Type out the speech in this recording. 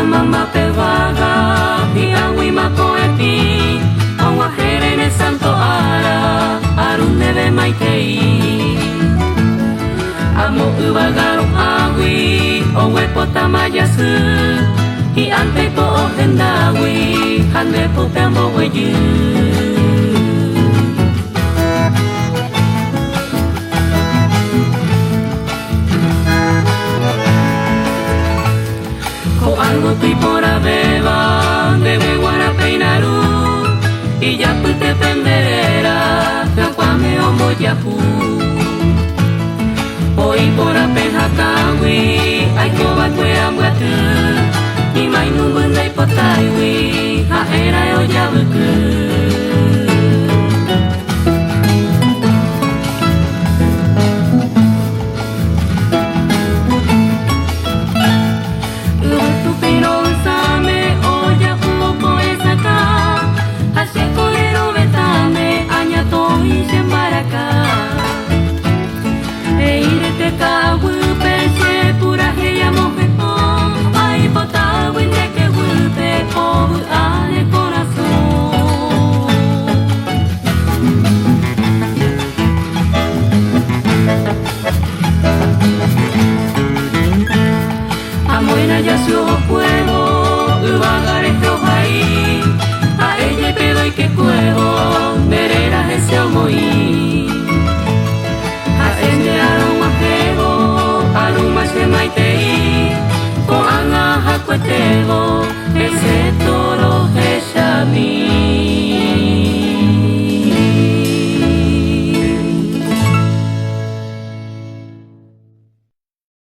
mama pe vaga i awi mako e pi Awa here ne santo ara Arun neve maitei Amo uwagaro awi O we potama yasu I ante po o hendawi Hane po tembo we yu Algo tui pora beba, debe guara peinaru Y ya pute penderera, kakwame omo yapu Oi pora penha kawi, ai koba kwe amwatu I mai numbundai potaiwi, ha era o yabuku Ya su fuego, uvagar este ahí, a ella pedo y que cuevo, vereras ese omoi. A ende aroma jego, aroma se maitei, ko anga hakuetego.